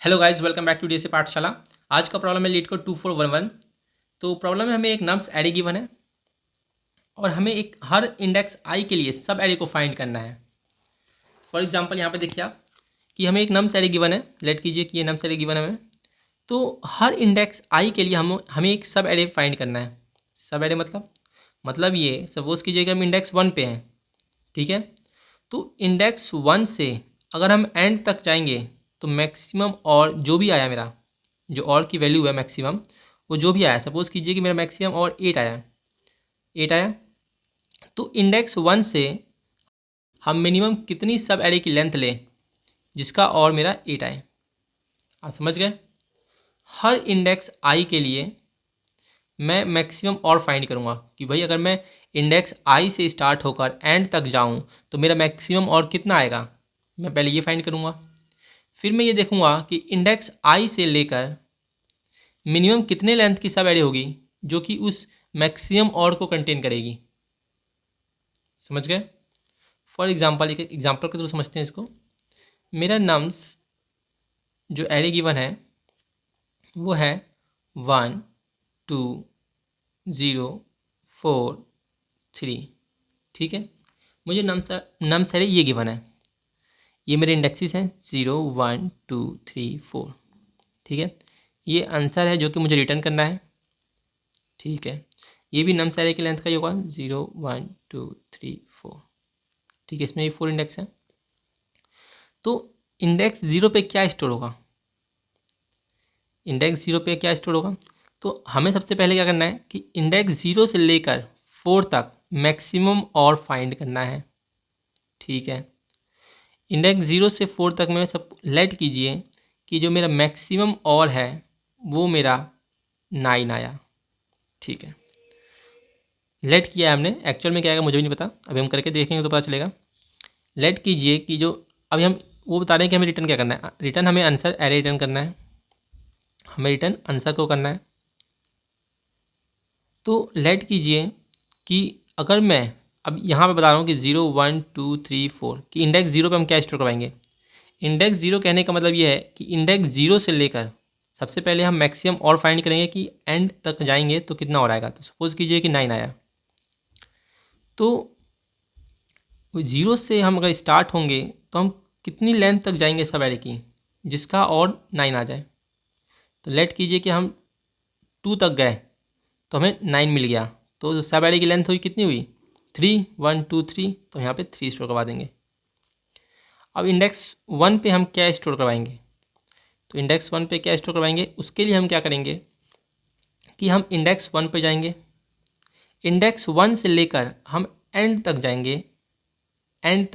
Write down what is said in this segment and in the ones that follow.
Hello guys, welcome back to DSA Pathshala. आज का problem है लीड कोड 2411। तो प्रॉब्लम में हमें एक नम्स एरे गिवन है और हमें एक हर इंडेक्स आई के लिए सब एरे को फाइंड करना है। फॉर एग्जांपल यहाँ पे देखिए आप कि हमें एक नम्स एरे गिवन है। लेट कीजिए कि ये नम्स एरे गिवन है हमें। तो हर इंडेक्स आई के लिए हमें एक सब एरे फाइंड करना है। सब एरे मतलब ये सपोज कीजिए कि हम इंडेक्स 1 पे हैं, ठीक है। तो इंडेक्स 1 से अगर हम एंड तक जाएंगे तो मैक्सिमम और जो भी आया मेरा, जो और की वैल्यू है मैक्सिमम, वो जो भी आया, सपोज कीजिए कि मेरा मैक्सिमम और 8 आया। तो इंडेक्स 1 से हम मिनिमम कितनी सब एरे की लेंथ लें जिसका और मेरा 8 आए। आप समझ गए। हर इंडेक्स आई के लिए मैं मैक्सिमम और फाइंड करूँगा कि भाई अगर मैं इंडेक्स आई से स्टार्ट होकर एंड तक जाऊँ तो मेरा मैक्सिमम और कितना आएगा। मैं पहले ये फाइंड करूँगा, फिर मैं ये देखूँगा कि इंडेक्स आई से लेकर मिनिमम कितने लेंथ की सब एरे होगी जो कि उस मैक्सिमम और को कंटेन करेगी। समझ गए। फॉर एग्जांपल एक एग्जांपल के थ्रू समझते हैं इसको। मेरा नम्स जो एरे गिवन है वो है 1 2 0 4 3, ठीक है। मुझे नम्स एरे ये गिवन है, ये मेरे इंडेक्सेस हैं 0 1 2 3 4, ठीक है। ये आंसर है जो कि मुझे रिटर्न करना है, ठीक है। ये भी नम्स एरे की लेंथ का ही होगा 0 1 2 3 4, ठीक है। इसमें भी 4 इंडेक्स हैं। तो इंडेक्स 0 पे क्या स्टोर होगा, इंडेक्स 0 पे क्या स्टोर होगा। तो हमें सबसे पहले क्या करना है कि इंडेक्स 0 से लेकर 4 तक मैक्सिमम और फाइंड करना है, ठीक है। इंडेक्स 0 से 4 तक में सब लेट कीजिए कि जो मेरा मैक्सिमम और है वो मेरा 9 आया, ठीक है। लेट किया है हमने, एक्चुअल में क्या आएगा मुझे भी नहीं पता, अभी हम करके देखेंगे तो पता चलेगा। लेट कीजिए कि जो अभी हम वो बता रहे हैं कि हमें रिटर्न क्या करना है। रिटर्न हमें आंसर एरे रिटर्न करना है, हमें रिटर्न आंसर को करना है। तो लेट कीजिए कि अगर मैं अब यहाँ पे बता रहा हूँ कि 0 1 2 3 4 कि इंडेक्स 0 पे हम क्या स्टोर करवाएंगे। इंडेक्स 0 कहने का मतलब ये है कि इंडेक्स 0 से लेकर सबसे पहले हम मैक्सिमम और फाइंड करेंगे कि एंड तक जाएंगे तो कितना और आएगा। तो सपोज़ कीजिए कि 9 आया। तो 0 से हम अगर स्टार्ट होंगे तो हम कितनी लेंथ तक जाएंगे सब एरे की जिसका और 9 आ जाए। तो लेट कीजिए कि हम 2 तक गए तो हमें 9 मिल गया। तो सब एरे की लेंथ हुई कितनी हुई 3 1 2 3, तो यहाँ पे 3 स्टोर करवा देंगे। अब इंडेक्स 1 पे हम क्या स्टोर करवाएंगे। तो इंडेक्स 1 पे क्या स्टोर करवाएंगे, उसके लिए हम क्या करेंगे कि हम इंडेक्स 1 पे जाएंगे। इंडेक्स 1 से लेकर हम एंड तक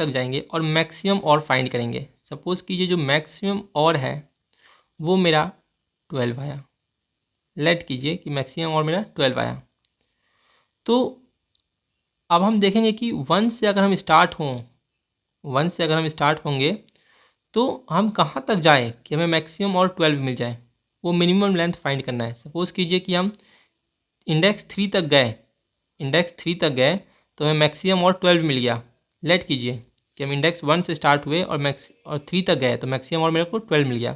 जाएंगे और मैक्सिमम और फाइंड करेंगे। सपोज़ कीजिए जो मैक्सिमम और है वो मेरा 12 आया। लेट कीजिए कि मैक्सिमम और मेरा 12 आया। तो अब हम देखेंगे कि 1 से अगर हम स्टार्ट होंगे तो हम कहाँ तक जाए कि हमें मैक्सिमम और 12 मिल जाए। वो मिनिमम लेंथ फाइंड करना है। सपोज़ कीजिए कि हम इंडेक्स 3 तक गए तो हमें मैक्सिमम और 12 मिल गया। लेट कीजिए कि हम इंडेक्स 1 से स्टार्ट हुए और 3 तक गए तो मैक्सिमम और मेरे को 12 मिल गया।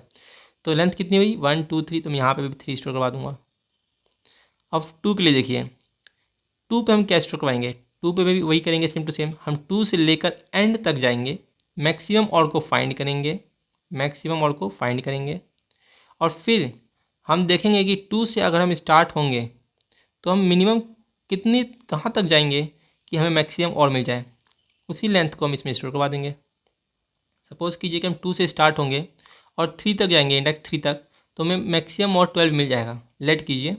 तो लेंथ कितनी हुई 1 2 3, तो मैं यहाँ पे भी 3 स्टोर करवा दूंगा। अब 2 के लिए देखिए, 2 पे हम क्या स्टोर करवाएंगे। 2 पे भी वही करेंगे सेम टू सेम। हम 2 से लेकर एंड तक जाएंगे, मैक्सिमम और को फाइंड करेंगे और फिर हम देखेंगे कि 2 से अगर हम स्टार्ट होंगे तो हम मिनिमम कितनी कहाँ तक जाएंगे कि हमें मैक्सिमम और मिल जाए। उसी लेंथ को हम इसमें स्टोर करवा देंगे। सपोज़ कीजिए कि हम 2 से स्टार्ट होंगे और 3 तक जाएंगे, इंडेक्स 3 तक, तो हमें मैक्सिमम और 12 मिल जाएगा। लेट कीजिए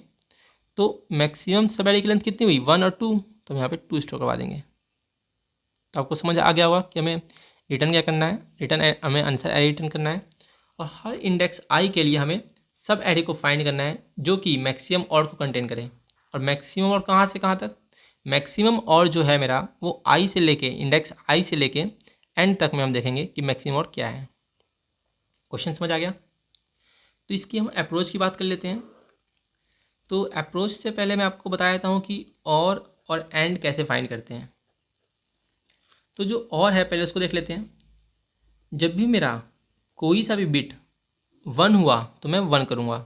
तो मैक्सिमम सब एरे की लेंथ कितनी हुई 1 और 2, तो हम यहाँ पे 2 स्टोर करवा देंगे। तो आपको समझ आ गया होगा कि हमें रिटर्न क्या करना है। हमें आंसर एरे रिटर्न करना है और हर इंडेक्स आई के लिए हमें सब एरे को फाइंड करना है जो कि मैक्सिमम और को कंटेन करे। और मैक्सिमम और कहाँ से कहाँ तक, मैक्सिमम और जो है मेरा वो आई से लेके इंडेक्स आई से लेके एंड तक में हम देखेंगे कि मैक्सिमम और क्या है। क्वेश्चन समझ आ गया। तो इसकी हम अप्रोच की बात कर लेते हैं। तो अप्रोच से पहले मैं आपको बता देता हूँ कि और एंड कैसे फाइंड करते हैं। तो जो और है पहले उसको देख लेते हैं। जब भी मेरा कोई सा भी बिट 1 हुआ तो मैं 1 करूँगा।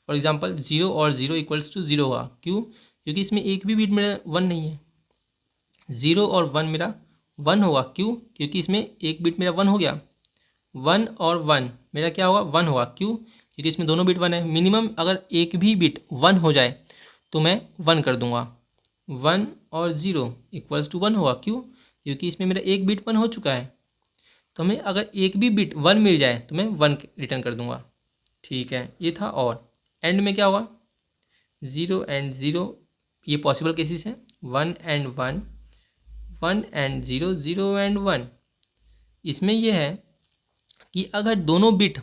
फॉर एग्जांपल 0 और 0 इक्वल्स टू 0 हुआ, क्यों? क्योंकि इसमें एक भी बिट मेरा 1 नहीं है। 0 और 1 मेरा 1 होगा, क्यों? क्योंकि इसमें एक बिट मेरा 1 हो गया। 1 और 1 मेरा क्या होगा? 1 होगा, क्यों? क्योंकि इसमें दोनों बिट 1 है। मिनिमम अगर एक भी बिट 1 हो जाए तो मैं 1 कर दूंगा। 1 और 0 इक्वल्स टू 1 होगा, क्यों? क्योंकि इसमें मेरा एक बिट 1 हो चुका है। तो हमें अगर एक भी बिट 1 मिल जाए तो मैं 1 रिटर्न कर दूंगा। ठीक है, ये था। और एंड में क्या होगा? 0 एंड 0, ये पॉसिबल केसेस है। 1 एंड 1, 1 एंड 0, 0 एंड 1। इसमें यह है कि अगर दोनों बिट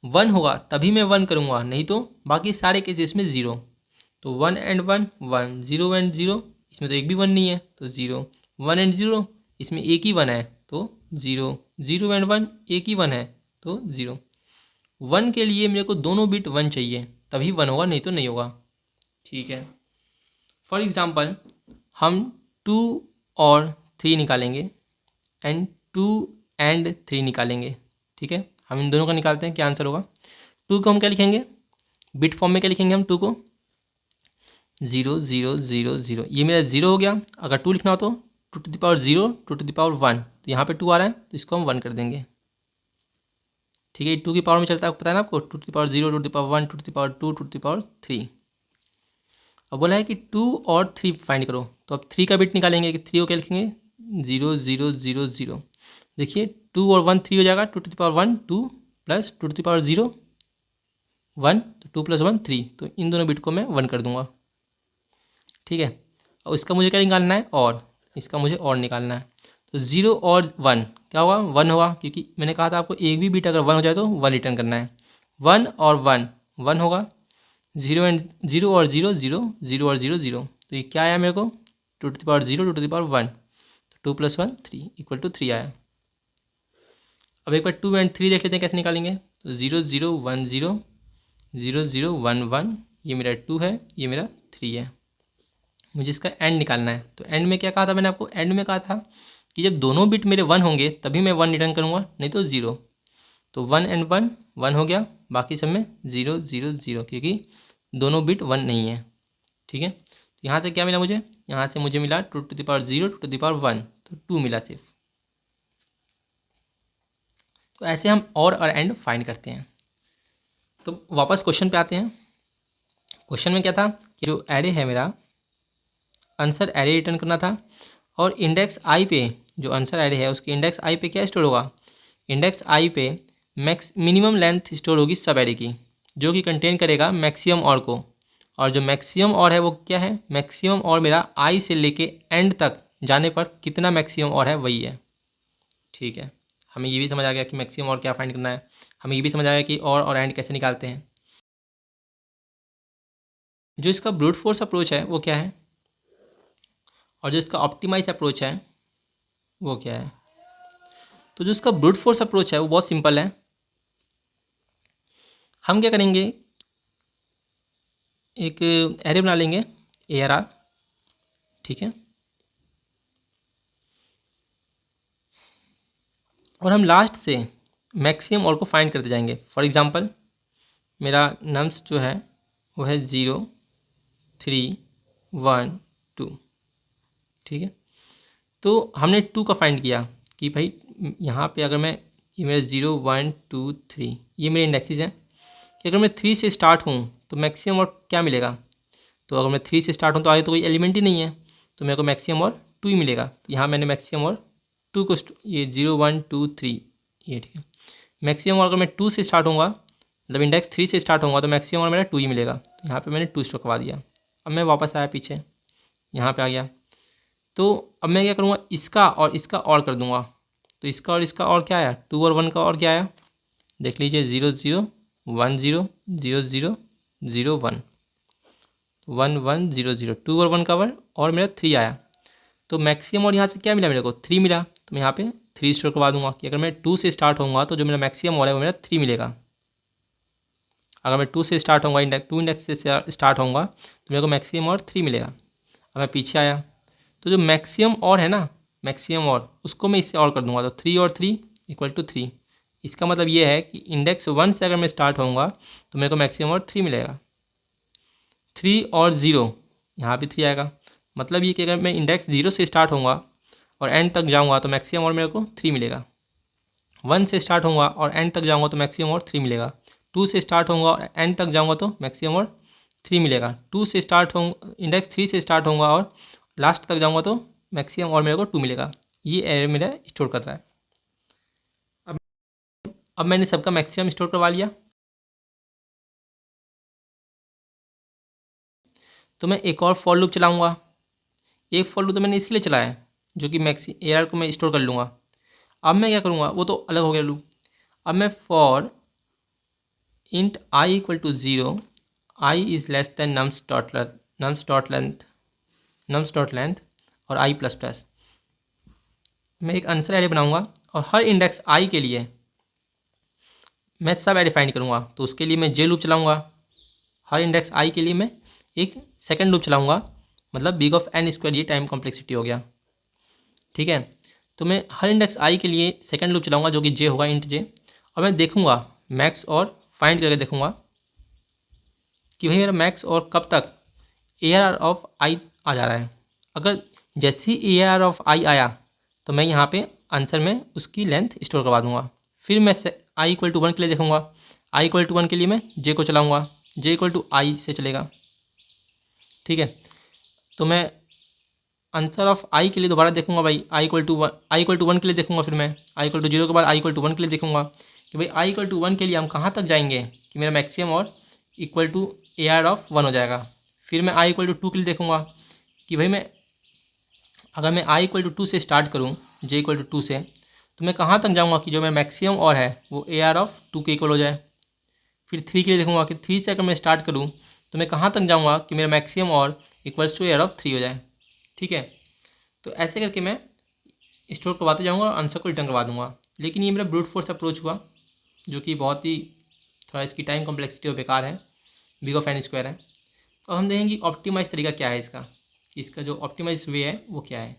1 होगा तभी मैं 1 करूँगा, नहीं तो बाकी सारे केसेस में 0। तो 1 एंड 1, 1, 0 एंड 0, इसमें तो एक भी 1 नहीं है तो 0। 1 एंड 0, इसमें एक ही 1 है तो 0। 0 एंड 1, एक ही 1 है तो 0। 1 के लिए मेरे को दोनों बिट 1 चाहिए, तभी 1 होगा, नहीं तो नहीं होगा। ठीक है। फॉर एग्जांपल हम 2 और 3 निकालेंगे एंड 2 एंड 3 निकालेंगे। ठीक है, हम इन दोनों का निकालते हैं, क्या आंसर होगा? 2 को हम क्या लिखेंगे? बिट फॉर्म में क्या लिखेंगे हम 2 को? 0 0 0 0, ये मेरा 0 हो गया। अगर 2 लिखना हो तो 2 to the power 0, 2 to the power 1, तो यहाँ पे 2 आ रहा है तो इसको हम 1 कर देंगे। ठीक है, 2 की पावर में चलता है, पता है ना आपको? 2 to the power 0, 2 to the power 1, 2 to the power 2, 2 to the power 3। अब बोला है कि 2 और 3 फाइंड करो, तो अब 3 का बिट निकालेंगे कि 3 को क्या लिखेंगे? 0 0 0 0। देखिए 2 और 1 3 हो जाएगा, 2 to the power 1 2 plus 2 to the power 0 1, तो 2 प्लस 1 3, तो इन दोनों बिट को मैं 1 कर दूंगा। ठीक है, और इसका मुझे क्या निकालना है? और इसका मुझे और निकालना है। तो 0 और 1 क्या होगा? 1 होगा, क्योंकि मैंने कहा था आपको एक भी बिट अगर 1 हो जाए तो 1 रिटर्न करना है। 1 और 1 1 होगा। 0 एंड 0 और 0 0, 0 और 0 0, तो ये क्या आया मेरे को? 2 to the power 0, 2 to the power 1, तो 2 प्लस 1 3 इक्वल टू 3 आया। अब एक बार 2 एंड 3 देख लेते हैं कैसे निकालेंगे। तो 0 0 1 0, 0 0 1 1, ये मेरा 2 है, ये मेरा 3 है। मुझे इसका एंड निकालना है। तो एंड में क्या कहा था मैंने आपको? एंड में कहा था कि जब दोनों बिट मेरे 1 होंगे तभी मैं 1 रिटर्न करूँगा, नहीं तो 0। तो 1 एंड 1 1 हो गया, बाकी सब में 0 0 0, क्योंकि दोनों बिट 1 नहीं है। ठीक है, तो यहाँ से क्या मिला मुझे? यहाँ से मुझे मिला 2 to the power 0, 2 to the power 1, तो 2 मिला सिर्फ। तो ऐसे हम और एंड फाइंड करते हैं। तो वापस क्वेश्चन पे आते हैं। क्वेश्चन में क्या था कि जो एरे है मेरा, आंसर एरे रिटर्न करना था, और इंडेक्स आई पे जो आंसर एरे है उसके इंडेक्स आई पे क्या स्टोर होगा? इंडेक्स आई पे मिनिमम लेंथ स्टोर होगी सब एरे की, जो कि कंटेन करेगा मैक्सिमम और को। और जो मैक्सिमम और है वो क्या है? मैक्सिमम और मेरा आई से लेके एंड तक जाने पर कितना मैक्सिमम और है वही है। ठीक है, हमें ये भी समझ आ गया कि मैक्सिमम और क्या फाइंड करना है। हमें ये भी समझ आ गया कि और एंड कैसे निकालते हैं। जो इसका ब्रूट फोर्स अप्रोच है वो क्या है, और जो इसका ऑप्टिमाइज अप्रोच है वो क्या है? तो जो इसका ब्रूट फोर्स अप्रोच है वो बहुत सिंपल है। हम क्या करेंगे, एक एरे बना लेंगे ARR। ठीक है, और हम लास्ट से मैक्सिमम और को फाइंड करते जाएंगे। फॉर एग्जांपल मेरा नम्स जो है वो है 0 3 1 2। ठीक है, तो हमने 2 का फाइंड किया कि भाई यहाँ पे अगर मैं, ये मेरा 0 1 2 3 ये मेरे इंडेक्सेस हैं, कि अगर मैं 3 से स्टार्ट हूँ तो मैक्सिमम और क्या मिलेगा? तो अगर मैं 3 से स्टार्ट हूँ तो आगे तो कोई एलिमेंट ही नहीं है, तो मेरे को मैक्सिमम और 2 ही मिलेगा। तो यहाँ मैंने मैक्सिमम और 2 को ये 0 1 2 3 ये। ठीक है, मैक्सिमम और अगर मैं 2 से स्टार्ट होऊंगा, मतलब इंडेक्स 3 से स्टार्ट होऊंगा, तो मैक्सिमम और मेरा 2 ही मिलेगा। तो यहाँ पे मैंने 2 स्टोर करवा दिया। अब मैं वापस आया पीछे, यहाँ पे आ गया, तो अब मैं क्या करूँगा, इसका और कर दूँगा। तो इसका और क्या आया? 2 और 1 का और क्या आया? देख लीजिए, 0 0 1 0 0 0 0 1 1 1 0 0, 2 और 1 का और मेरा 3 आया। तो मैक्सिमम और यहाँ से क्या मिला मेरे को? 3 मिला। तो मैं यहाँ पे 3 स्टोर करवा दूंगा कि अगर मैं 2 से स्टार्ट होऊंगा तो जो मेरा मैक्सिमम और है वो मेरा 3 मिलेगा। अगर मैं 2 से स्टार्ट होऊंगा, 2 इंडेक्स से स्टार्ट होऊंगा, तो मेरे को मैक्सिमम और 3 मिलेगा। अब मैं पीछे आया, तो जो मैक्सिमम और है ना, मैक्सिमम और उसको मैं इससे और कर दूंगा, तो 3 और 3 इक्वल टू 3, इसका मतलब ये है कि इंडेक्स 1 से अगर मैं स्टार्ट होऊंगा तो मेरे को मैक्सिमम और 3 मिलेगा। 3 और 0, यहाँ भी 3 आएगा। मतलब ये कि अगर मैं इंडेक्स 0 से स्टार्ट होऊंगा और एंड तक जाऊंगा तो मैक्सिमम और मेरे को 3 मिलेगा। 1 से स्टार्ट होऊंगा और एंड तक जाऊंगा तो मैक्सिमम और 3 मिलेगा। 2 से स्टार्ट होऊंगा और एंड तक जाऊंगा तो मैक्सिमम और 3 मिलेगा। 2 से स्टार्ट होऊंगा, इंडेक्स 3 से स्टार्ट होऊंगा और लास्ट तक जाऊंगा तो मैक्सिमम और मेरे को 2 मिलेगा। ये एरे मेरा स्टोर कर रहा है। अब मैंने सबका मैक्सिमम स्टोर करवा लिया, तो मैं एक और फॉर लूप चलाऊंगा। एक फॉर लूप तो मैंने इसके लिए चलाया है जो कि मैक्सी एआर को मैं स्टोर कर लूँगा। अब मैं क्या करूँगा, वो तो अलग हो गया लूप। अब मैं for int i equal to 0, i is less than nums dot length और आई प्लस प्लस, मैं एक आंसर एरे बनाऊंगा और हर इंडेक्स आई के लिए मैं सब एरे फाइंड करूँगा। तो उसके लिए मैं जे लूप चलाऊँगा। हर इंडेक्स आई के लिए मैं एक सेकंड लूप चलाऊँगा, मतलब बिग ऑफ एन स्क्वायर, ये टाइम कॉम्प्लेक्सिटी हो गया। ठीक है, तो मैं हर इंडेक्स आई के लिए सेकंड लूप चलाऊँगा जो कि जे होगा, इंट जे। और मैं देखूँगा मैक्स और फाइंड करके देखूँगा कि भाई मेरा मैक्स और कब तक ए आर ऑफ आई आ जा रहा है। अगर जैसे ही ए आर ऑफ आई आया तो मैं यहाँ पे आंसर में उसकी लेंथ स्टोर करवा दूँगा। फिर मैं आई इक्वल टू 1 के लिए देखूँगा। आई इक्वल टू 1 के लिए मैं जे को चलाऊँगा, जे इक्वल टू आई से चलेगा। ठीक है, तो मैं आंसर ऑफ आई के लिए दोबारा देखूंगा भाई, आई इक्वल टू 1 के लिए देखूंगा। फिर मैं आई इक्वल टू 0 के बाद आई इक्वल टू 1 के लिए देखूंगा कि भाई आई इक्वल टू 1 के लिए हम कहाँ तक जाएंगे कि मेरा मैक्सिमम और equal to A R of 1 हो जाएगा। फिर मैं आई इक्वल टू 2 के लिए देखूंगा कि भाई मैं अगर मैं आई इक्वल टू 2 से स्टार्ट करूँ, जे इक्वल टू 2 से, तो मैं कहाँ तक जाऊँगा कि जो मेरा मैक्सिमम और है वो ए आर ऑफ 2 के इक्वल हो जाए। फिर 3 के लिए देखूंगा कि 3 से अगर मैं स्टार्ट करूँ तो मैं कहाँ तक जाऊँगा कि मेरा मैक्सिमम और equals to A R of 3 हो जाए। ठीक है, तो ऐसे करके मैं स्टोर करवाते जाऊँगा और आंसर को रिटर्न करवा दूँगा। लेकिन ये मेरा ब्रूट फोर्स अप्रोच हुआ जो कि बहुत ही थोड़ा इसकी टाइम कॉम्प्लेक्सिटी और बेकार है, बिग ऑफ एन स्क्वायर है। तो हम देखेंगे ऑप्टिमाइज तरीका क्या है इसका जो ऑप्टिमाइज वे है वो क्या है।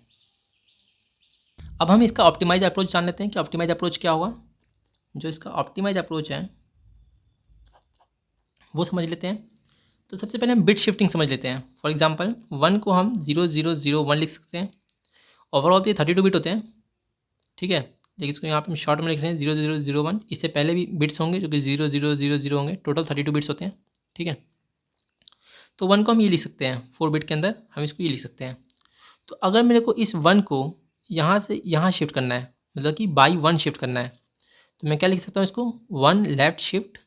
अब हम इसका ऑप्टिमाइज अप्रोच जान लेते हैं कि ऑप्टिमाइज अप्रोच क्या होगा। जो इसका ऑप्टिमाइज अप्रोच है वो समझ लेते हैं। तो सबसे पहले हम बिट शिफ्टिंग समझ लेते हैं। फॉर एग्जांपल 1 को हम 0001 लिख सकते हैं। ओवरऑल तो ये 32 बिट होते हैं। ठीक है, लेकिन इसको यहाँ पे हम शॉर्ट में लिख रहे हैं 0001। इससे पहले भी बिट्स होंगे जो कि 0000 होंगे। टोटल 32 बिट्स होते हैं। ठीक है, तो 1 को हम ये लिख सकते हैं, 4 बिट के अंदर हम इसको ये लिख सकते हैं। तो अगर मेरे को इस 1 को यहाँ से यहाँ शिफ्ट करना है, मतलब कि बाई 1 शिफ्ट करना है, तो मैं क्या लिख सकता हूँ इसको, 1 लेफ्ट शिफ्ट,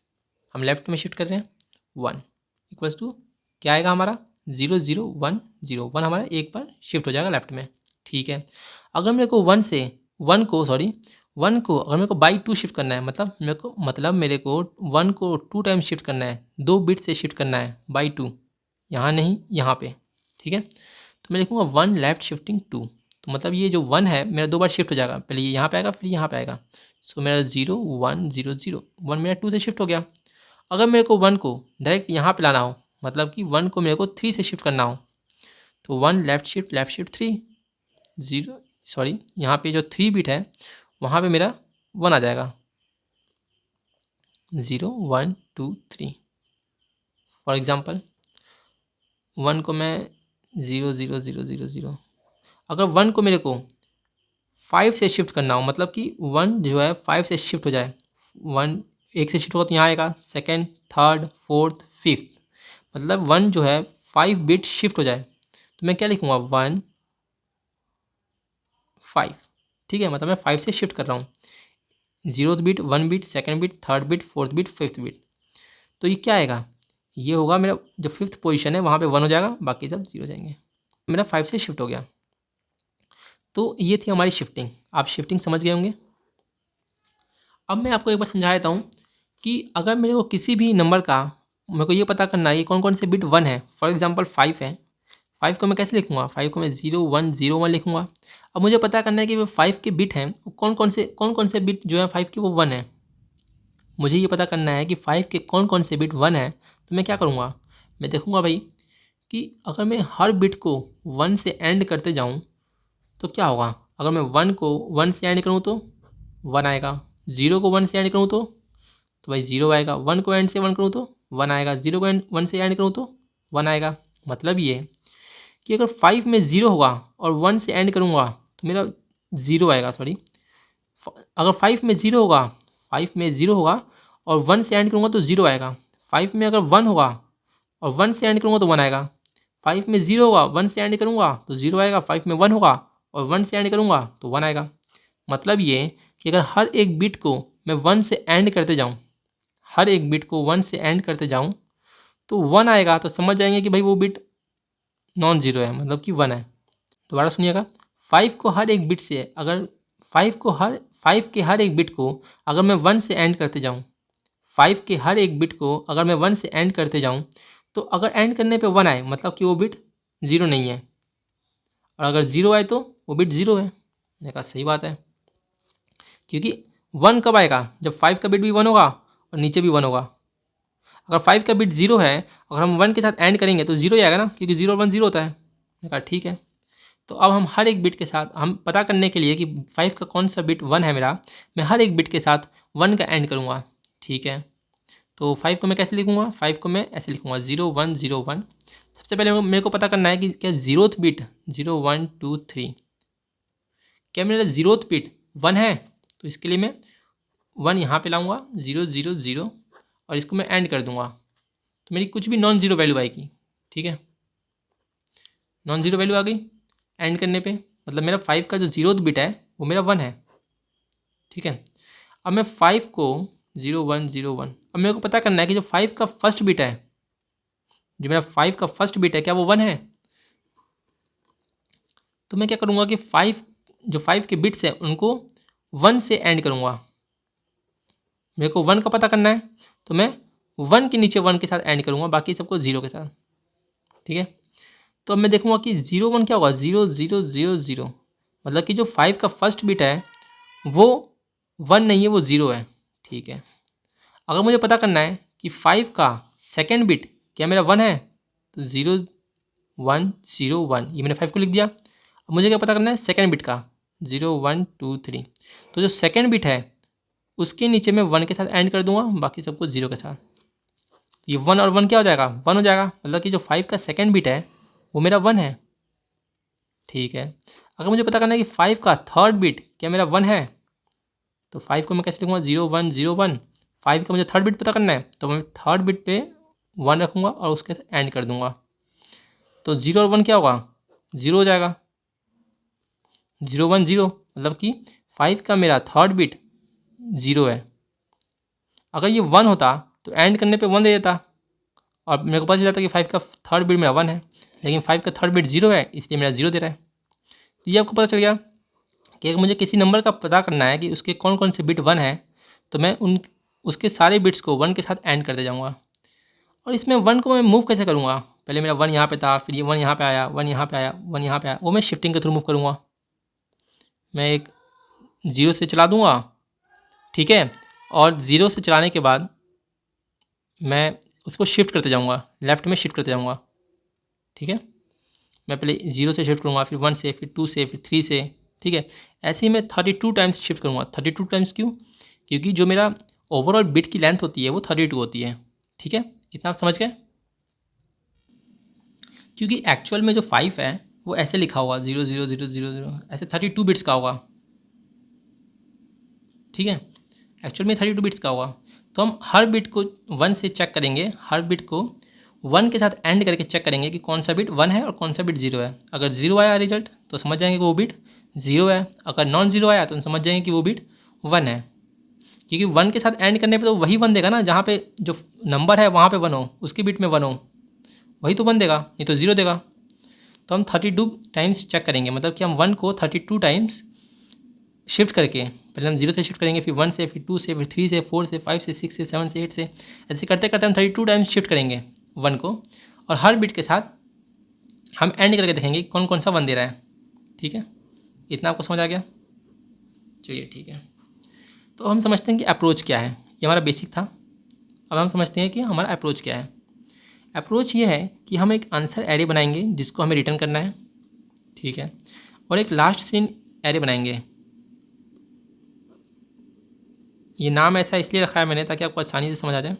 हम लेफ्ट में शिफ्ट कर रहे हैं 1 इक्वल्स टू क्या आएगा हमारा 0010, 1 हमारा एक बार शिफ्ट हो जाएगा लेफ्ट में। ठीक है, अगर मेरे को 1 को अगर मेरे को बाई 2 शिफ्ट करना है, मतलब मेरे को 1 को 2 टाइम शिफ्ट करना है, 2 बिट से शिफ्ट करना है बाई 2, यहाँ नहीं यहाँ पे। ठीक है, तो मैं लिखूँगा 1 लेफ्ट शिफ्टिंग 2। तो मतलब ये जो 1 है मेरा 2 बार शिफ्ट हो जाएगा, पहले ये यहाँ पे आएगा फिर यहाँ पे आएगा। सो मेरा 0100, 1 मेरा 2 से शिफ्ट हो गया। अगर मेरे को 1 को डायरेक्ट यहाँ पे लाना हो, मतलब कि 1 को मेरे को 3 से शिफ्ट करना हो, तो 1 लेफ्ट शिफ्ट 3, यहाँ पे जो 3 बिट है वहाँ पे मेरा 1 आ जाएगा, 0 1 2 3। फॉर एग्जांपल 1 को मैं 00000, अगर 1 को मेरे को 5 से शिफ्ट करना हो, मतलब कि 1 जो है 5 से शिफ्ट हो जाए, 1 1 से शिफ्ट होगा तो यहाँ आएगा, सेकेंड, थर्ड, फोर्थ, फिफ्थ, मतलब 1 जो है 5 बिट शिफ्ट हो जाए, तो मैं क्या लिखूँगा 1 5। ठीक है, मतलब मैं 5 से शिफ्ट कर रहा हूँ, 0th bit, 1 bit, second bit, third bit, fourth bit, fifth bit. तो ये क्या आएगा, ये होगा मेरा जो फिफ्थ पोजीशन है वहाँ पे 1 हो जाएगा, बाकी सब 0 जाएंगे। मेरा 5 से शिफ्ट हो गया। तो ये थी हमारी शिफ्टिंग। आप शिफ्टिंग समझ गए होंगे। अब मैं आपको एक बार समझा देता हूँ कि अगर मेरे को किसी भी नंबर का मेरे को ये पता करना है कि कौन कौन से बिट 1 है। फॉर एग्जांपल 5 है, 5 को मैं कैसे लिखूँगा, 5 को मैं 0101 लिखूँगा। अब मुझे पता करना है कि वो 5 के बिट हैं, कौन कौन से बिट जो है 5 के वो 1 है। मुझे ये पता करना है कि 5 के कौन कौन से बिट 1 है, तो मैं क्या करूँगा, मैं देखूँगा भाई कि अगर मैं हर बिट को 1 से एंड करते जाऊँ तो क्या होगा। अगर मैं 1 को 1 से एंड करूँ तो 1 आएगा, 0 को 1 से ऐड करूँ तो भाई 0 आएगा। 1 को एंड से 1 करूँ तो 1 आएगा। 0 को 1 से ऐड करूँ तो 1 आएगा। मतलब ये कि अगर 5 में 0 होगा और 1 से ऐड करूँगा तो मेरा 0 आएगा। सॉरी, अगर 5 में 0 होगा, 5 में 0 होगा और 1 से ऐड करूँगा तो 0 आएगा। 5 में अगर 1 होगा और 1 से ऐड करूँगा तो 1 आएगा। 5 में 0 होगा, 1 से ऐड करूँगा तो 0 आएगा। 5 में 1 होगा और 1 से ऐड करूँगा तो 1 आएगा। मतलब ये कि अगर हर एक बिट को मैं 1 से ऐड करते जाऊँ, हर एक बिट को 1 से ऐड करते जाऊँ तो 1 आएगा। तो समझ जाएंगे कि भाई वो बिट नॉन जीरो है, मतलब कि 1 है। दोबारा सुनिएगा, 5 को हर एक बिट से अगर 5 के हर एक बिट को अगर मैं 1 से ऐड करते जाऊँ, 5 के हर एक बिट को अगर मैं 1 से ऐड करते जाऊँ तो अगर ऐड करने पे 1 आए मतलब कि वो बिट 0 नहीं है, और अगर 0 आए तो वो बिट 0 है। मैंने कहा सही बात है, क्योंकि 1 कब आएगा? जब 5 का बिट भी 1 होगा और नीचे भी 1 होगा। अगर 5 का बिट 0 है, अगर हम 1 के साथ ऐड करेंगे तो 0 ही आएगा ना, क्योंकि 0 और 1 0 होता है। मैंने कहा ठीक है। तो अब हम हर एक बिट के साथ, हम पता करने के लिए कि 5 का कौन सा बिट 1 है मेरा, मैं हर एक बिट के साथ 1 का ऐड करूँगा। ठीक है, तो 5 को मैं कैसे लिखूँगा? 5 को मैं ऐसे लिखूँगा 0 1 0 1। सबसे पहले मेरे को पता करना है कि क्या 0th बिट 0 1 2 3 क्या मेरा 0th बिट 1 है? तो इसके लिए मैं 1 यहाँ पे लाऊंगा, 0 0 0, और इसको मैं ऐड कर दूंगा तो मेरी कुछ भी नॉन जीरो वैल्यू आएगी। ठीक है, नॉन जीरो वैल्यू आ गई ऐड करने पे, मतलब मेरा 5 का जो 0th बिट है वो मेरा 1 है। ठीक है, अब मैं 5 को 0 1 0 1, अब मेरे को पता करना है कि जो 5 का फर्स्ट बिट है, जो मेरा 5 का फर्स्ट बिट है, क्या वो 1 है? तो मैं क्या करूँगा कि 5 के बिट्स हैं उनको 1 से ऐड करूँगा। मेरे को 1 का पता करना है तो मैं 1 के नीचे 1 के साथ ऐड करूँगा, बाकी सबको 0 के साथ। ठीक है, तो अब मैं देखूँगा कि 0 1 क्या होगा? 0 0 0 0, मतलब कि जो 5 का फर्स्ट बिट है वो 1 नहीं है, वो 0 है। ठीक है, अगर मुझे पता करना है कि 5 का सेकेंड बिट क्या मेरा 1 है, तो 0 1 0 1, ये मैंने 5 को लिख दिया। अब मुझे क्या पता करना है? सेकेंड बिट का 0 1 2 3, तो जो सेकेंड बिट है उसके नीचे मैं 1 के साथ ऐड कर दूंगा, बाकी सबको 0 के साथ। ये 1 और 1 क्या हो जाएगा? 1 हो जाएगा, मतलब कि जो 5 का सेकेंड बिट है वो मेरा 1 है। ठीक है, अगर मुझे पता करना है कि 5 का थर्ड बिट क्या मेरा 1 है, तो 5 को मैं कैसे लिखूँगा? 0 1 0 1। 5 का मुझे थर्ड बिट पता करना है तो मैं थर्ड बिट पे 1 रखूँगा और उसके साथ ऐड कर दूंगा, तो 0 और 1 क्या होगा? 0 हो जाएगा। 0 1 0, मतलब कि 5 का मेरा थर्ड बिट 0 है। अगर ये 1 होता तो ऐड करने पे 1 दे देता और मेरे को पता चल जाता कि 5 का थर्ड बिट मेरा 1 है, लेकिन 5 का थर्ड बिट 0 है इसलिए मेरा 0 दे रहा है। तो ये आपको पता चल गया कि अगर मुझे किसी नंबर का पता करना है कि उसके कौन कौन से बिट 1 है, तो मैं उसके सारे बिट्स को 1 के साथ ऐड करते जाऊँगा। और इसमें 1 को मैं मूव कैसे करूँगा? पहले मेरा 1 यहाँ पे था, फिर ये 1 यहाँ पे आया, 1 यहाँ पे आया, 1 यहाँ पे आया, वो मैं शिफ्टिंग के थ्रू मूव करूँगा। मैं एक 0 से चला दूँगा, ठीक है, और 0 से चलाने के बाद मैं उसको शिफ्ट करते जाऊँगा, लेफ्ट में शिफ्ट करते जाऊँगा। ठीक है, मैं पहले 0 से शिफ्ट करूँगा, फिर 1 से, फिर 2 से, फिर 3 से। ठीक है, ऐसे ही मैं 32 टाइम्स शिफ्ट करूँगा। 32 टाइम्स क्यों? क्योंकि जो मेरा ओवरऑल बिट की लेंथ होती है वो 32 होती है। ठीक है, इतना आप समझ गए? क्योंकि एक्चुअल में जो 5 है वो ऐसे लिखा होगा 0 0 0 0 0, ऐसे 32 बिट्स का होगा। ठीक है, एक्चुअल में 32 बिट्स का होगा। तो हम हर बिट को 1 से चेक करेंगे, हर बिट को 1 के साथ एंड करके चेक करेंगे कि कौन सा बिट 1 है और कौन सा बिट 0 है। अगर 0 आया रिजल्ट तो समझ जाएंगे कि वो बिट 0 है, अगर नॉन 0 आया तो हम समझ जाएंगे कि वो बिट 1 है। क्योंकि 1 के साथ एंड करने पे तो वही 1 देगा ना, जहाँ पे जो नंबर है वहाँ पे 1 हो, उसकी बिट में 1 हो, वही तो 1 देगा, नहीं तो 0 देगा। तो हम 32 टाइम्स चेक करेंगे, मतलब कि हम 1 को 32 टाइम्स शिफ्ट करके, पहले हम 0 से शिफ्ट करेंगे, फिर 1 से, फिर 2 से, फिर 3 से, 4 से, 5 से, 6 से, 7 से, 8 से, ऐसे करते करते हम 32 टाइम्स शिफ्ट करेंगे 1 को, और हर बिट के साथ हम एंड करके देखेंगे कौन कौन सा 1 दे रहा है। ठीक है, इतना आपको समझ आ गया? चलिए ठीक है, तो हम समझते हैं कि अप्रोच क्या है। ये हमारा बेसिक था। अब हम समझते हैं कि हमारा अप्रोच क्या है। अप्रोच ये है कि हम एक आंसर एरे बनाएंगे जिसको हमें रिटर्न करना है। ठीक है, और एक लास्ट सीन एरे बनाएंगे। ये नाम ऐसा इसलिए रखा है मैंने ताकि आपको आसानी से समझ आ जाए।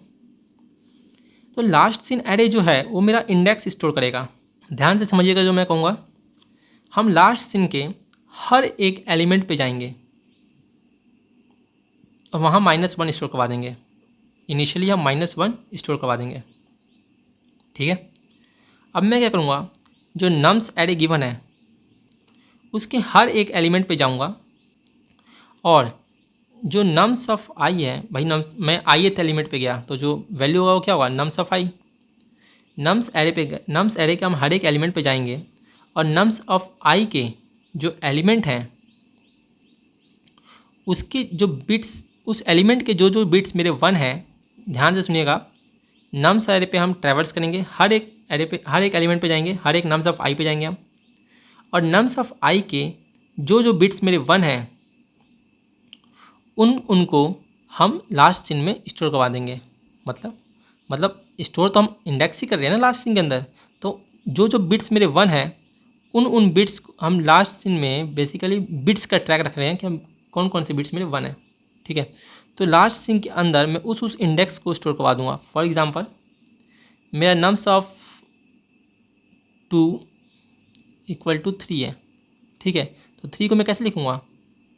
तो लास्ट सिन एरे जो है वो मेरा इंडेक्स स्टोर करेगा। ध्यान से समझिएगा जो मैं कहूँगा। हम लास्ट सिन के हर एक एलिमेंट पे जाएंगे और वहाँ -1 स्टोर करवा देंगे। इनिशियली हम -1 स्टोर करवा देंगे, ठीक है। अब मैं क्या करूँगा, जो नम्स एरे गिवन है उसके हर एक एलिमेंट पे जाऊँगा और जो नम्स ऑफ आई है, भाई नम्स, मैं ith एलिमेंट पे गया तो जो वैल्यू होगा वो क्या होगा, nums of I. Nums array के हम हर एक एलिमेंट पे जाएंगे और नम्स ऑफ आई के जो एलिमेंट हैं उसके जो बिट्स, उस एलिमेंट के जो जो बिट्स मेरे 1 हैं, ध्यान से सुनिएगा। नम्स एरे पे हम ट्रैवर्स करेंगे, हर एक एलिमेंट पे जाएंगे, हर एक नम्स ऑफ आई पे जाएंगे हम, और नम्स ऑफ आई के जो जो बिट्स मेरे 1 हैं उनको हम लास्ट सिन में स्टोर करवा देंगे। मतलब स्टोर तो हम इंडेक्स ही कर रहे हैं ना लास्ट सिन के अंदर। तो जो जो बिट्स मेरे 1 हैं उन बिट्स हम लास्ट सिन में बेसिकली बिट्स का ट्रैक रख रहे हैं कि हम कौन कौन से बिट्स मेरे 1 हैं, ठीक है। तो लास्ट सिन के अंदर मैं उस इंडेक्स को स्टोर करवा दूंगा। फॉर एग्जांपल मेरा नम्स ऑफ 2 = 3 है, ठीक है। तो 3 को मैं कैसे लिखूँगा,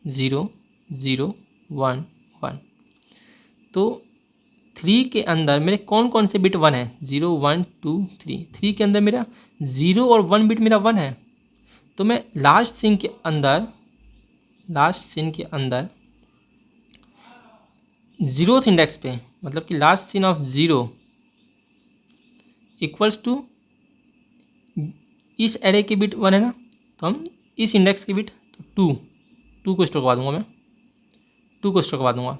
0 0 1 1। तो 3 के अंदर मेरे कौन कौन से बिट 1 है, 0 1 2 3। 3 के अंदर मेरा 0 और 1 बिट मेरा 1 है। तो मैं लास्ट सिन के अंदर जीरोथ इंडेक्स पे, मतलब कि लास्ट सिन ऑफ 0 = इस एरे के बिट 1 है ना, तो हम इस इंडेक्स के बिट तो 2 को स्टोर करवा दूंगा मैं, 2 को स्टोर करवा दूंगा।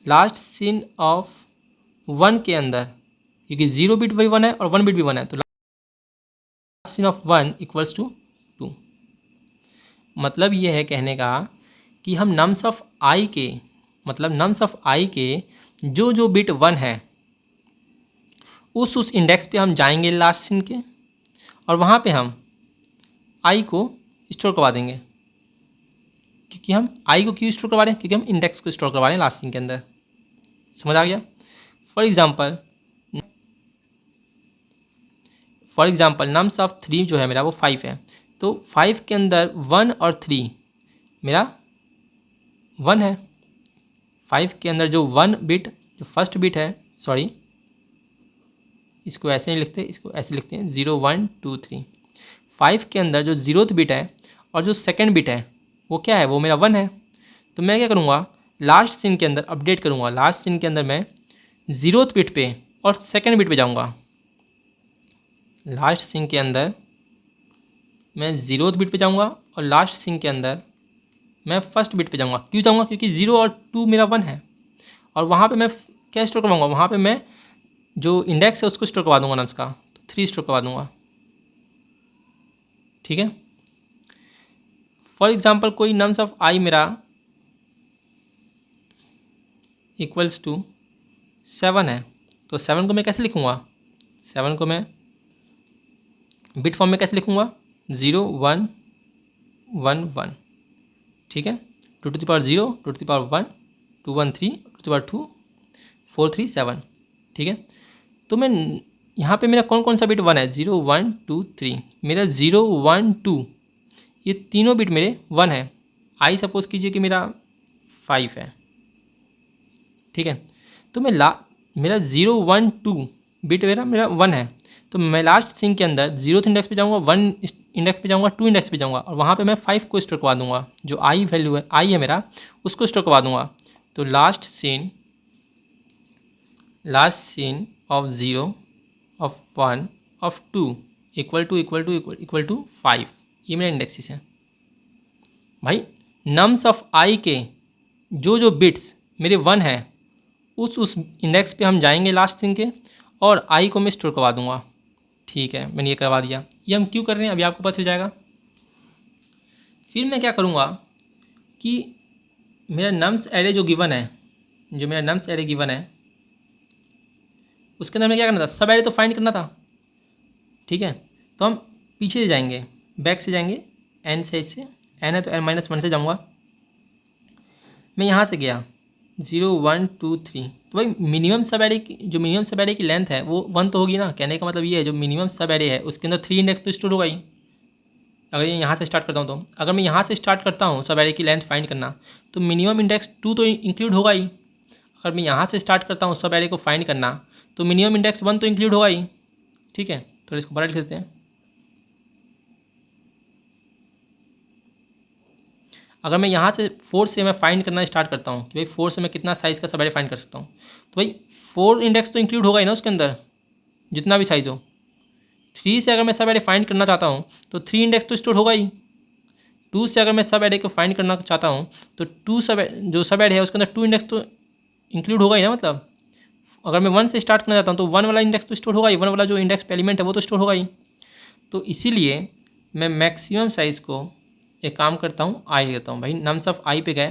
लास्ट सिन ऑफ 1 के अंदर, क्योंकि 0 बिट भी 1 है और 1 बिट भी 1 है, तो लास्ट सिन ऑफ 1 = 2। मतलब ये है कहने का कि हम नम्स ऑफ आई के जो जो बिट 1 है उस इंडेक्स पे हम जाएंगे लास्ट सिन के, और वहाँ पे हम आई को स्टोर करवा देंगे। क्योंकि हम आई को क्यों स्टोर करवा रहे हैं, क्योंकि हम इंडेक्स को स्टोर करवा रहे हैं लास्ट सिन के अंदर। समझ आ गया। फॉर एग्जाम्पल नम्स ऑफ 3 जो है मेरा वो 5 है। तो 5 के अंदर 1 और 3 मेरा 1 है। 5 के अंदर जो 1 बिट, जो फर्स्ट बिट है, सॉरी इसको ऐसे नहीं लिखते, इसको ऐसे लिखते हैं 0 1 2 3। 5 के अंदर जो 0th बिट है और जो सेकेंड बिट है वो क्या है, वो मेरा 1 है। तो मैं क्या करूँगा, लास्ट सिन के अंदर अपडेट करूँगा। लास्ट सिन के अंदर मैं 0th बिट पे और सेकेंड बिट पे जाऊँगा। लास्ट सिन के अंदर मैं 0th बिट पे जाऊँगा और लास्ट सिन के अंदर मैं फर्स्ट बिट पे जाऊँगा। क्यों जाऊँगा, क्योंकि 0 और 2 मेरा 1 है, और वहाँ पे मैं क्या स्टोर करवाऊँगा, वहाँ पे मैं जो इंडेक्स है उसको स्टोर करवा दूँगा नम्स का, तो 3 स्टोर करवा दूँगा, ठीक है। फॉर एग्जाम्पल कोई नम्स ऑफ आई मेरा = 7 है, तो 7 को मैं कैसे लिखूँगा, 7 को मैं बिट फॉर्म में कैसे लिखूँगा, 0 1 1 1, ठीक है। 2 to the power 0, 2 to the power 1, 2 1 3, 2 to the power 2, 4 3 7, ठीक है। तो मैं यहाँ पे मेरा कौन कौन सा बिट 1 है, 0 1 2 3। मेरा 0 1 2 ये तीनों बिट मेरे 1 है। आई सपोज कीजिए कि मेरा 5 है, ठीक है। तो मैं मेरा 0 1 2 बिट मेरा 1 है। तो मैं लास्ट सिन के अंदर 0th इंडेक्स पे जाऊँगा, 1 इंडेक्स पे जाऊँगा, 2 इंडेक्स पे जाऊँगा, और वहाँ पे मैं 5 को स्टोर करवा दूँगा। जो आई वैल्यू है, आई है मेरा, उसको स्टोर करवा दूँगा। तो last seen of 0 of 1 of 2 = 5, ये मेरा इंडेक्सिस है। भाई नम्स ऑफ आई के जो जो बिट्स मेरे 1 है उस इंडेक्स पे हम जाएंगे लास्ट सिन के, और आई को मैं स्टोर करवा दूँगा, ठीक है। मैंने ये करवा दिया। ये हम क्यों कर रहे हैं अभी आपको पता चल जाएगा। फिर मैं क्या करूँगा कि मेरा नम्स एरे जो गिवन है, उसके अंदर में क्या करना था, सब एरे तो फाइंड करना था, ठीक है। तो हम पीछे से जाएंगे, बैक से जाएंगे, एन से, इससे एन है तो n-1 से जाऊँगा। मैं यहाँ से गया 0 1 2 3। तो भाई मिनिमम सब एरे की जो मिनिमम सब एरे की लेंथ है वो 1 तो होगी ना। कहने का मतलब ये है जो मिनिमम सब एरे है उसके अंदर 3 इंडेक्स तो स्टोर होगा ही। अगर ये यहाँ से स्टार्ट करता हूँ तो अगर मैं यहाँ से स्टार्ट करता हूँ सब एरे की लेंथ फाइंड करना तो मिनिमम इंडेक्स 2 तो इंक्लूड होगा ही। अगर मैं यहाँ से स्टार्ट करता हूँ सब एरे को फाइंड करना तो मिनिमम इंडेक्स 1 तो इंक्लूड होगा ही। ठीक है, तो इसको बड़ा लिख देते हैं। अगर मैं यहाँ से 4 से मैं फाइंड करना स्टार्ट करता हूँ कि भाई 4 से मैं कितना साइज़ का सब एरे फाइंड कर सकता हूँ, तो भाई 4 इंडेक्स तो इंक्लूड होगा ही ना उसके अंदर, जितना भी साइज़ हो। 3 से अगर मैं सब एरे फाइंड करना चाहता हूँ तो 3 इंडेक्स तो स्टोर होगा ही। 2 से अगर मैं सब एरे को फाइंड करना चाहता हूँ तो 2 जो सब एरे है उसके अंदर 2 इंडेक्स तो इंक्लूड होगा ही ना। मतलब अगर मैं 1 से स्टार्ट करना चाहता हूँ तो 1 वाला इंडेक्स तो स्टोर होगा ही, 1 वाला जो इंडेक्स एलिमेंट है वो तो स्टोर होगा ही। तो इसीलिए मैं मैक्सिमम साइज़ को एक काम करता हूँ आई लेता हूँ। भाई नम्स ऑफ आई पे गए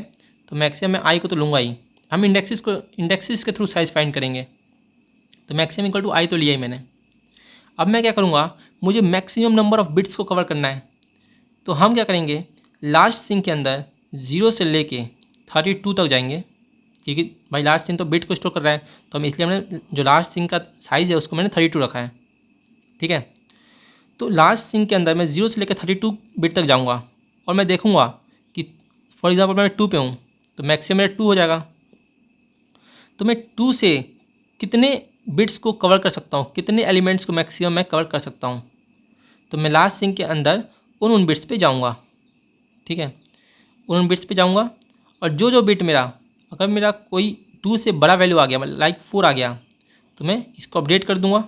तो मैक्सिमम में आई को तो लूँगा ही। हम इंडेक्सिस के थ्रू साइज़ फाइंड करेंगे तो मैक्सिमम इक्वल टू आई तो लिया ही मैंने। अब मैं क्या करूँगा, मुझे मैक्सिमम नंबर ऑफ़ बिट्स को कवर करना है तो हम क्या करेंगे, लास्ट स्ट्रिंग के अंदर 0 से लेके 32 तक जाएंगे, क्योंकि भाई लास्ट स्ट्रिंग तो बिट को स्टोर कर रहा है तो हम इसलिए हमने जो लास्ट स्ट्रिंग का साइज़ है उसको मैंने 32 रखा है। ठीक है, तो लास्ट स्ट्रिंग के अंदर मैं 0 से लेकर 32 बिट तक जाऊँगा और मैं देखूँगा कि फॉर एग्जांपल मैं 2 पे हूँ तो मैक्सिमम मेरा 2 हो जाएगा। तो मैं 2 से कितने बिट्स को कवर कर सकता हूँ, कितने एलिमेंट्स को मैक्सिमम मैं कवर कर सकता हूँ, तो मैं लास्ट स्ट्रिंग के अंदर उन बिट्स पे जाऊँगा। ठीक है, उन बिट्स पे जाऊँगा और जो बिट मेरा, अगर मेरा कोई 2 से बड़ा वैल्यू आ गया लाइक 4 आ गया तो मैं इसको अपडेट कर दूँगा,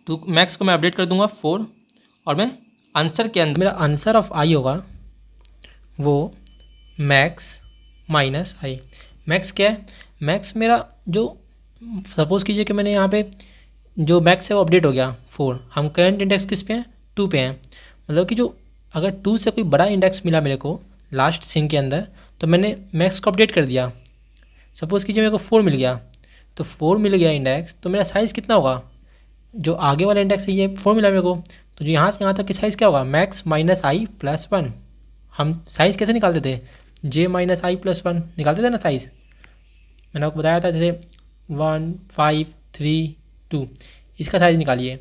2 मैक्स को मैं अपडेट कर दूँगा 4 और मैं आंसर के अंदर मेरा आंसर ऑफ आई होगा वो मैक्स माइनस आई। मैक्स क्या है, मैक्स मेरा जो सपोज़ कीजिए कि मैंने यहाँ पे जो मैक्स है वो अपडेट हो गया 4, हम करंट इंडेक्स किस पे हैं 2 पे हैं। मतलब कि जो अगर 2 से कोई बड़ा इंडेक्स मिला मेरे को लास्ट स्ट्रिंग के अंदर तो मैंने मैक्स को अपडेट कर दिया। सपोज़ कीजिए मेरे को 4 मिल गया तो 4 मिल गया इंडेक्स, तो मेरा साइज़ कितना होगा, जो आगे वाला इंडेक्स है ये 4 मिला मेरे को, तो जो यहाँ से यहाँ तक की साइज़ क्या होगा मैक्स माइनस आई प्लस 1। हम साइज़ कैसे निकालते थे, जे माइनस आई प्लस 1 निकालते थे ना साइज़, मैंने आपको बताया था जैसे 1 5 3 2, इसका साइज़ निकालिए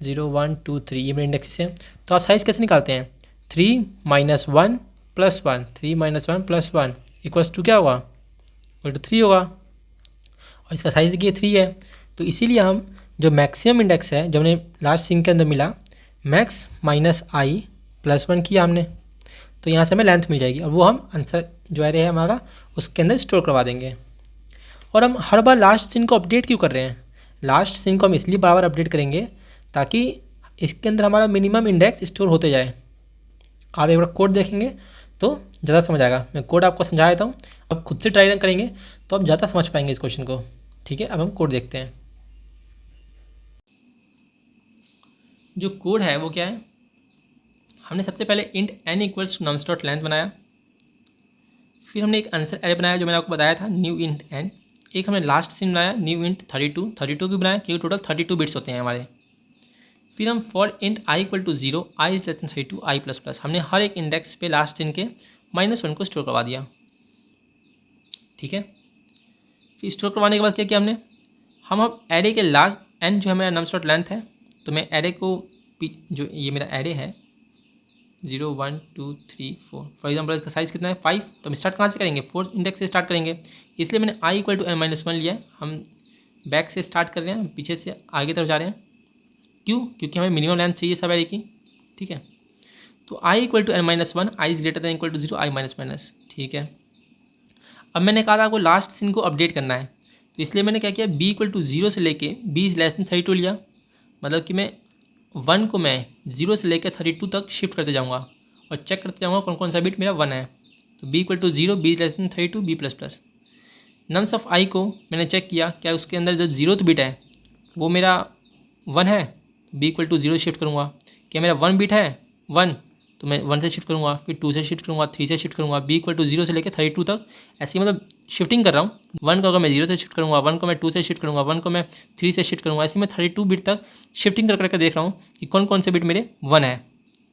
0 1 2 3, ये मेरे इंडेक्स है। तो आप साइज़ कैसे निकालते हैं, 3 minus 1 plus 1, 3 minus 1 plus 1 equals to क्या होगा, इक्वल टू 3 होगा और इसका साइज़ ये 3 है। तो इसीलिए हम जो मैक्सिमम इंडेक्स है जो हमने लास्ट स्ट्रिंग के अंदर मिला मैक्स माइनस आई प्लस 1 किया हमने, तो यहाँ से हमें लेंथ मिल जाएगी और वो हम आंसर जो एरे है हमारा उसके अंदर स्टोर करवा देंगे। और हम हर बार लास्ट स्ट्रिंग को अपडेट क्यों कर रहे हैं, लास्ट स्ट्रिंग को हम इसलिए बार बार अपडेट करेंगे ताकि इसके अंदर हमारा मिनिमम इंडेक्स स्टोर होते जाए। आप एक बार कोड देखेंगे तो ज़्यादा समझ आएगा, मैं कोड आपको समझा देता हूँ, अब खुद से ट्राई करेंगे तो आप ज़्यादा समझ पाएंगे इस क्वेश्चन को। ठीक है, अब हम कोड देखते हैं। जो कोड है वो क्या है, हमने सबसे पहले int n equals to nums dot length बनाया, फिर हमने एक आंसर एरे बनाया जो मैंने आपको बताया था न्यू इंट n, एक हमने लास्ट स्ट्रिंग बनाया न्यू इंट 32 भी बनाया क्योंकि टोटल 32 बिट्स होते हैं हमारे। फिर हम for int i equal to 0 i is less than 32 i plus plus, हमने हर एक इंडेक्स पे लास्ट स्ट्रिंग के -1 को स्टोर करवा दिया। ठीक है, फिर स्टोर करवाने के बाद क्या किया हमने, हम अब एरे के लास्ट n जो है मेरा नम्स डॉट लेंथ है, तो मैं एरे को जो ये मेरा एरे है 0 1 2 3 4 फॉर एग्जाम्पल इसका साइज़ कितना है 5, तो हम स्टार्ट कहाँ से करेंगे 4 इंडेक्स से स्टार्ट करेंगे, इसलिए मैंने आई इक्वल टू n-1 लिया है। हम बैक से स्टार्ट कर रहे हैं, हम पीछे से आगे तरफ जा रहे हैं, क्यों, क्योंकि हमें मिनिमम लेंथ चाहिए सब एरे की। ठीक है, तो I equal to n-1, I is greater than equal to 0 I minus minus. ठीक है, अब मैंने कहा था आपको लास्ट स्ट्रिंग को अपडेट करना है तो इसलिए मैंने क्या किया, b इक्वल टू 0 से लेके b इज लेस देन 32 लिया, मतलब कि मैं 1 को मैं 0 से लेकर 32 तक शिफ्ट करते जाऊँगा और चेक करते जाऊँगा कौन कौन सा बिट मेरा 1 है। तो b equal to 0 b less than 32 b plus plus. Nums of I को मैंने चेक किया क्या उसके अंदर जो 0th बिट है वो मेरा 1 है, b इक्वल टू 0 शिफ्ट करूँगा, क्या मेरा 1 बिट है 1, तो मैं 1 से शिफ्ट करूँगा, फिर 2 से शिफ्ट करूँगा, 3 से शिफ्ट करूँगा, b इक्वल टू 0 से लेकर 32 तक, ऐसे मतलब शिफ्टिंग कर रहा हूँ। 1 को अगर मैं 0 से शिफ्ट करूँगा, 1 को मैं 2 से शिफ्ट करूँगा, 1 को मैं 3 से शिफ्ट करूँगा, ऐसे मैं 32 बिट तक शिफ्टिंग कर करके देख रहा हूँ कि कौन कौन से बिट मेरे 1 है।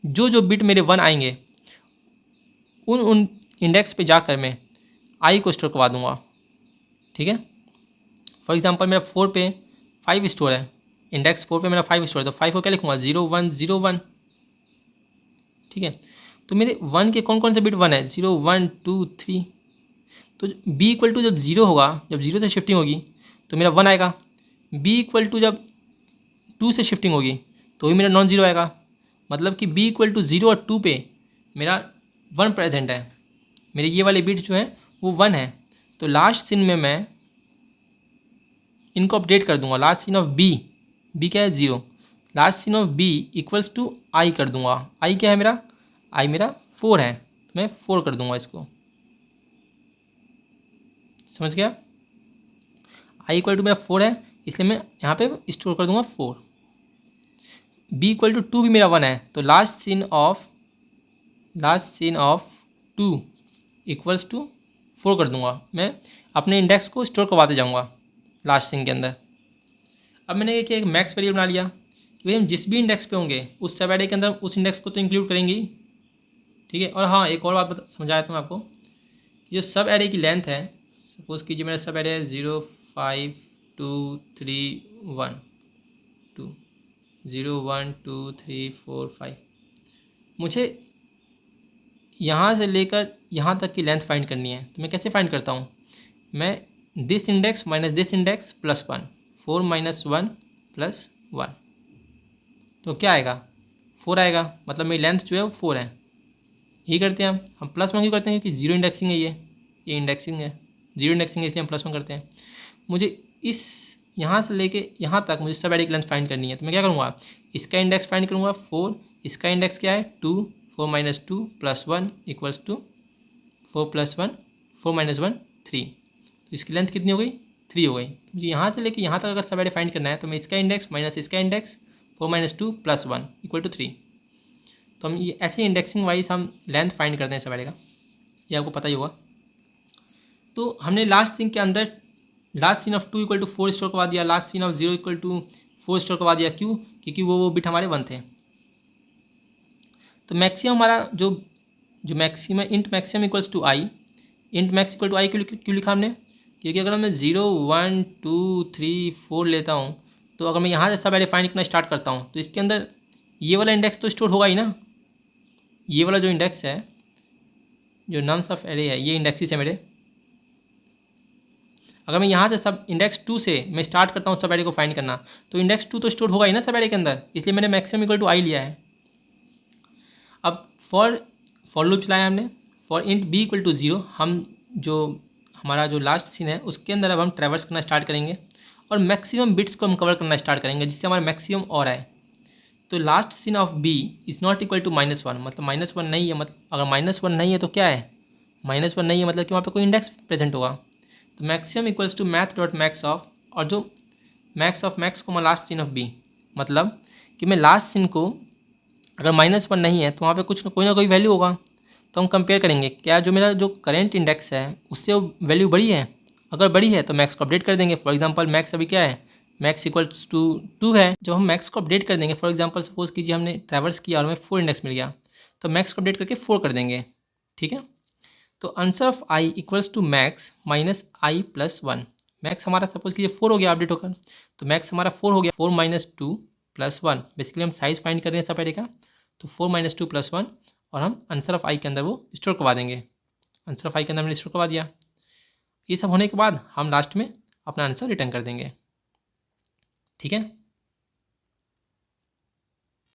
जो बिट मेरे 1 आएंगे उन इंडेक्स पे जाकर मैं आई को स्टोर करवा दूंगा। ठीक है, फॉर एग्जांपल मेरा 4 पे 5 स्टोर है, इंडेक्स 4 पे मेरा 5 स्टोर है, तो 5 को क्या लिखूँगा 0 1 0 1। ठीक है, तो मेरे 1 के कौन कौन से बिट 1 है 0 1 2 3। तो बी इक्वल टू जब 0 होगा, जब 0 से शिफ्टिंग होगी तो मेरा 1 आएगा। बी इक्वल टू जब 2 से शिफ्टिंग होगी तो ही मेरा नॉन ज़ीरो आएगा। मतलब कि बी इक्वल टू 0 और 2 पे मेरा 1 प्रेजेंट है, मेरे ये वाले बिट जो हैं वो 1 है। तो लास्ट सिन में मैं इनको अपडेट कर दूंगा। लास्ट सिन ऑफ बी क्या है 0, last seen of B equals to I कर दूंगा। आई क्या है मेरा, आई मेरा 4 है, तो मैं 4 कर दूंगा इसको। समझ गया, आई इक्वल टू मेरा 4 है, इसलिए मैं यहाँ पे स्टोर कर दूंगा 4। बी इक्वल टू 2 भी मेरा 1 है, तो last seen of 2 equals to 4 कर दूंगा। मैं अपने इंडेक्स को स्टोर करवाते जाऊंगा लास्ट सिन के अंदर। अब मैंने एक मैक्स वेरिएबल बना लिया कि भाई हम जिस भी इंडेक्स पे होंगे उस सब एरे के अंदर उस इंडेक्स को तो इंक्लूड करेंगे ही। ठीक है, और हाँ एक और बात समझाया था मैं आपको, जो सब एरे की लेंथ है, सपोज कीजिए मेरा सब एरे है 0 5 2 3 1 2 0 1 2 3 4 5। मुझे यहाँ से लेकर यहाँ तक की लेंथ फाइंड करनी है, तो मैं कैसे फाइंड करता हूँ, मैं this index minus this index plus 1, 4 minus 1 plus 1, तो क्या आएगा 4 आएगा। मतलब मेरी लेंथ जो है वो 4 है। यही करते हैं हम प्लस 1 क्यों करते हैं, क्योंकि 0 इंडेक्सिंग है, ये इंडेक्सिंग है, 0 इंडेक्सिंग है, इसलिए हम प्लस 1 करते हैं। मुझे इस यहाँ से लेके यहाँ तक मुझे सब एरे की लेंथ फाइंड करनी है, तो मैं क्या करूँगा, इसका इंडेक्स फाइंड करूँगा 4, इसका इंडेक्स क्या है 2, 4 minus 2 plus 1 equals to 4 plus 1 4 minus 1 3। तो इसकी लेंथ कितनी हो गई 3 हो गई। मुझे यहाँ से लेके यहाँ तक अगर सब एरे फाइंड करना है तो मैं इसका इंडेक्स माइनस इसका index 4 minus 2 plus 1 equal to 3। तो हम ये ऐसे इंडेक्सिंग वाइज हम लेंथ फाइंड करते हैं सब एरे का, ये आपको पता ही होगा। तो हमने लास्ट सिन के अंदर last seen of 2 equal to 4 store करवा दिया, last seen of 0 equal to 4 store करवा दिया। क्यों, क्योंकि वो बिट हमारे 1 थे। तो मैक्सिमम हमारा जो maximum int maximum equals to I, int max equal to I क्यों लिखा हमने, क्योंकि अगर मैं 0 1 2 3 4 लेता हूँ तो अगर मैं यहाँ से सब एरे फाइंड करना स्टार्ट करता हूँ तो इसके अंदर ये वाला इंडेक्स तो स्टोर होगा ही ना। ये वाला जो इंडेक्स है, जो नम्स ऑफ एरे है, ये इंडेक्सेस है मेरे। अगर मैं यहाँ से सब इंडेक्स 2 से मैं स्टार्ट करता हूँ सब एरे को फाइंड करना, तो इंडेक्स 2 तो स्टोर होगा ही ना सब एरे के अंदर, इसलिए मैंने मैक्सिमम इक्वल टू आई लिया है। अब फॉर लूप चलाया हमने, for int b equal to 0, हम जो हमारा जो लास्ट सीन है उसके अंदर अब हम ट्रैवर्स करना स्टार्ट करेंगे और मैक्सिमम बिट्स को हम कवर करना स्टार्ट करेंगे जिससे हमारा मैक्सिमम और आए। तो last seen of b is not equal to -1, मतलब -1 नहीं है। मतलब अगर -1 नहीं है तो क्या है, -1 नहीं है मतलब कि वहाँ पे कोई इंडेक्स प्रेजेंट होगा। तो maximum equals to math dot max of, और जो मैक्स ऑफ मैक्स को मैं लास्ट सीन ऑफ बी, मतलब कि मैं लास्ट सीन को अगर -1 नहीं है तो वहाँ पे कोई ना कोई वैल्यू होगा। तो हम कंपेयर करेंगे क्या जो मेरा जो करेंट इंडेक्स है उससे वो वैल्यू बड़ी है, अगर बड़ी है तो मैक्स को अपडेट कर देंगे। फॉर एग्जांपल मैक्स अभी क्या है, मैक्स इक्वल्स टू 2 है। जब हम मैक्स को अपडेट कर देंगे, फॉर एग्जांपल सपोज कीजिए हमने ट्रैवर्स किया और हमें 4 इंडेक्स मिल गया, तो मैक्स को अपडेट करके 4 कर देंगे। ठीक है, तो answer of I equals to max minus I plus 1। Max हमारा सपोज कीजिए 4 हो गया अपडेट होकर, तो मैक्स हमारा 4 हो गया, 4 माइनस 2 प्लस 1। बेसिकली हम साइज फाइंड कर रहे हैं सब एरे का, तो 4 माइनस 2 प्लस 1, और हम आंसर ऑफ आई के अंदर वो स्टोर करवा देंगे। आंसर ऑफ आई के अंदर हमने स्टोर करवा दिया। ये सब होने के बाद हम लास्ट में अपना आंसर रिटर्न कर देंगे। ठीक है।